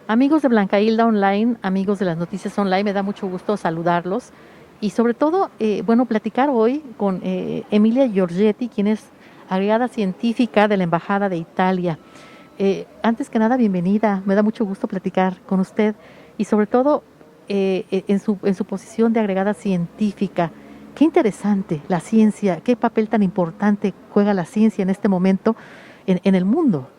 Amigos de Blanca Hilda Online, amigos de las noticias online, me da mucho gusto saludarlos y sobre todo, bueno, platicar hoy con Emilia Giorgetti, quien es agregada científica de la Embajada de Italia. Antes que nada, bienvenida, me da mucho gusto platicar con usted y sobre todo en su posición de agregada científica. Qué interesante la ciencia, qué papel tan importante juega la ciencia en este momento en el mundo.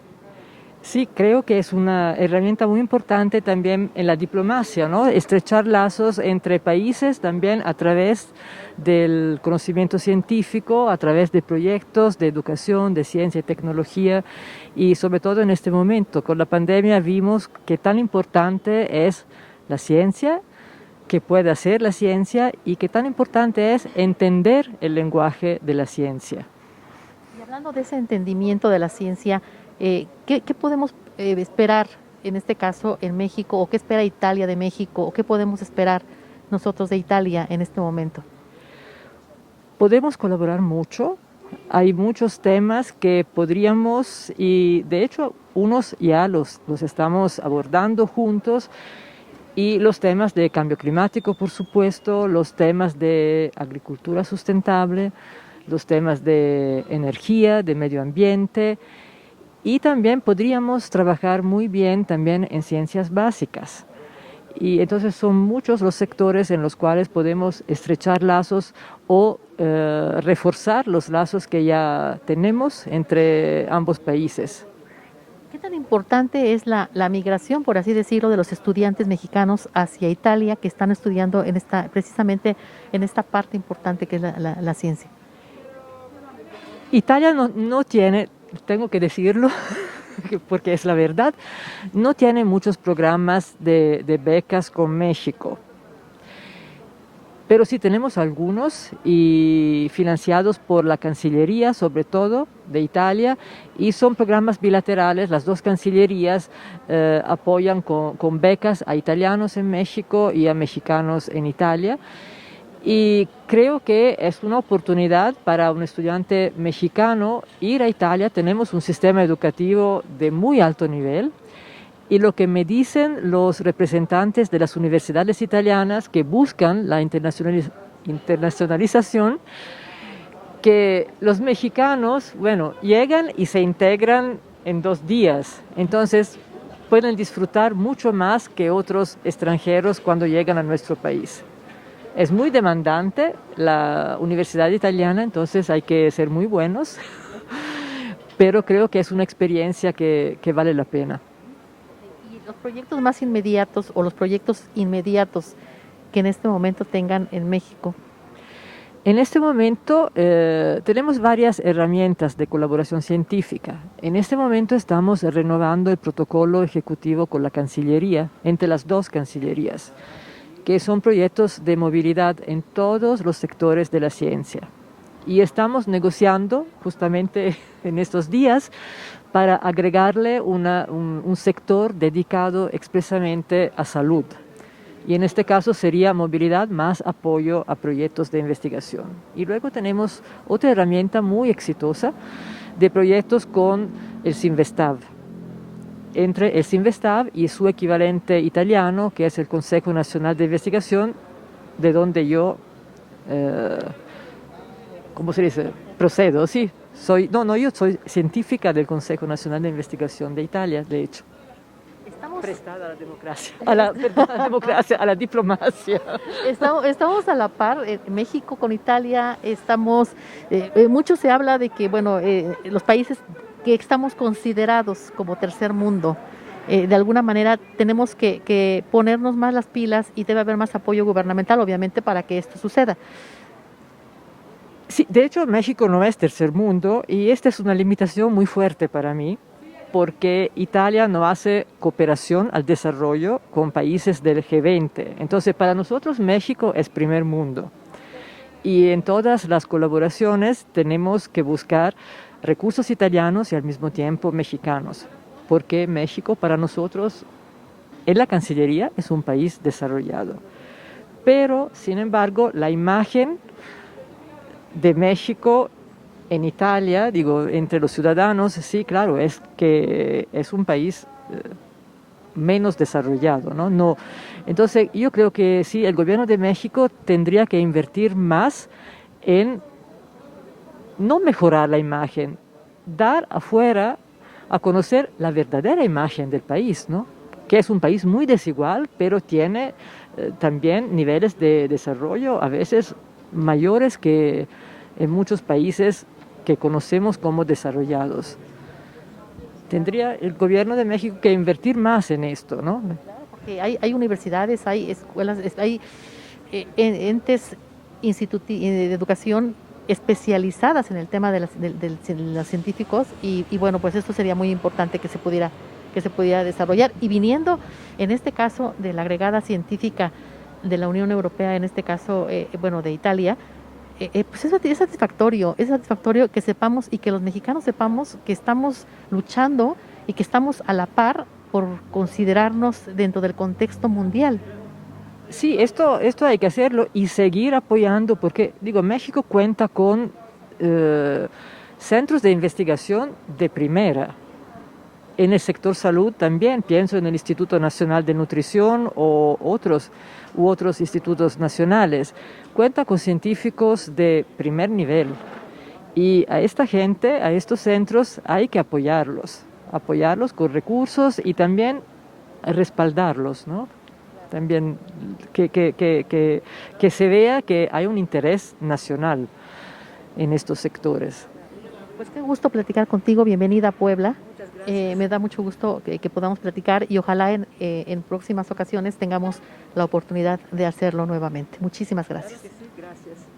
Sí, creo que es una herramienta muy importante también en la diplomacia, ¿no? Estrechar lazos entre países también a través del conocimiento científico, a través de proyectos de educación, de ciencia y tecnología. Y sobre todo en este momento, con la pandemia, vimos que tan importante es la ciencia, que puede hacer la ciencia y que tan importante es entender el lenguaje de la ciencia. Y hablando de ese entendimiento de la ciencia, ¿qué podemos esperar en este caso en México o qué espera Italia de México o qué podemos esperar nosotros de Italia en este momento? Podemos colaborar mucho, hay muchos temas que podríamos, y de hecho unos ya los estamos abordando juntos, y los temas de cambio climático, por supuesto, los temas de agricultura sustentable, los temas de energía, de medio ambiente, y también podríamos trabajar muy bien también en ciencias básicas. Y entonces son muchos los sectores en los cuales podemos estrechar lazos o reforzar los lazos que ya tenemos entre ambos países. ¿Qué tan importante es la migración, por así decirlo, de los estudiantes mexicanos hacia Italia que están estudiando en precisamente en esta parte importante que es la ciencia? Italia no tiene, tengo que decirlo, porque es la verdad, no tiene muchos programas de becas con México. Pero sí tenemos algunos y financiados por la Cancillería, sobre todo, de Italia, y son programas bilaterales. Las dos cancillerías apoyan con becas a italianos en México y a mexicanos en Italia. Y creo que es una oportunidad para un estudiante mexicano ir a Italia. Tenemos un sistema educativo de muy alto nivel. Y lo que me dicen los representantes de las universidades italianas que buscan la internacionalización, que los mexicanos, bueno, llegan y se integran en 2 días. Entonces, pueden disfrutar mucho más que otros extranjeros cuando llegan a nuestro país. Es muy demandante la universidad italiana, entonces hay que ser muy buenos, pero creo que es una experiencia que vale la pena. Y los proyectos más inmediatos o los proyectos inmediatos que en este momento tengan en México. En este momento tenemos varias herramientas de colaboración científica. En este momento estamos renovando el protocolo ejecutivo con la Cancillería, entre las dos cancillerías, que son proyectos de movilidad en todos los sectores de la ciencia. Y estamos negociando justamente en estos días para agregarle un sector dedicado expresamente a salud. Y en este caso sería movilidad más apoyo a proyectos de investigación. Y luego tenemos otra herramienta muy exitosa de proyectos con el Sinvestav. Entre el Sinvestav y su equivalente italiano, que es el Consejo Nacional de Investigación, de donde yo, ¿cómo se dice? Procedo, sí. Yo soy científica del Consejo Nacional de Investigación de Italia, de hecho. Estamos, Prestada a la democracia, perdón, a la democracia, a la diplomacia. estamos a la par, México con Italia, mucho se habla de que, bueno, los países que estamos considerados como tercer mundo, de alguna manera tenemos que ponernos más las pilas y debe haber más apoyo gubernamental, obviamente, para que esto suceda. Sí, de hecho México no es tercer mundo y esta es una limitación muy fuerte para mí porque Italia no hace cooperación al desarrollo con países del G20. Entonces para nosotros México es primer mundo y en todas las colaboraciones tenemos que buscar recursos italianos y al mismo tiempo mexicanos, porque México para nosotros en la Cancillería es un país desarrollado. Pero, sin embargo, la imagen de México en Italia, digo, entre los ciudadanos, sí, claro, es que es un país menos desarrollado, ¿no? No. Entonces yo creo que sí, el gobierno de México tendría que invertir más en no mejorar la imagen, dar afuera a conocer la verdadera imagen del país, ¿no? Que es un país muy desigual, pero tiene también niveles de desarrollo a veces mayores que en muchos países que conocemos como desarrollados. Tendría el gobierno de México que invertir más en esto, ¿no? Porque hay universidades, hay escuelas, hay entes de educación especializadas en el tema de los científicos y bueno, pues esto sería muy importante que se pudiera desarrollar. Y viniendo, en este caso, de la agregada científica de la Unión Europea, en este caso, bueno, de Italia, pues es satisfactorio que sepamos y que los mexicanos sepamos que estamos luchando y que estamos a la par por considerarnos dentro del contexto mundial. Sí, esto hay que hacerlo y seguir apoyando porque, digo, México cuenta con centros de investigación de primera. En el sector salud también, pienso en el Instituto Nacional de Nutrición u otros institutos nacionales. Cuenta con científicos de primer nivel y a esta gente, a estos centros, hay que apoyarlos con recursos y también respaldarlos, ¿no? También que se vea que hay un interés nacional en estos sectores. Pues qué gusto platicar contigo, bienvenida a Puebla. Me da mucho gusto que podamos platicar y ojalá en próximas ocasiones tengamos la oportunidad de hacerlo nuevamente. Muchísimas gracias. Claro que sí, gracias.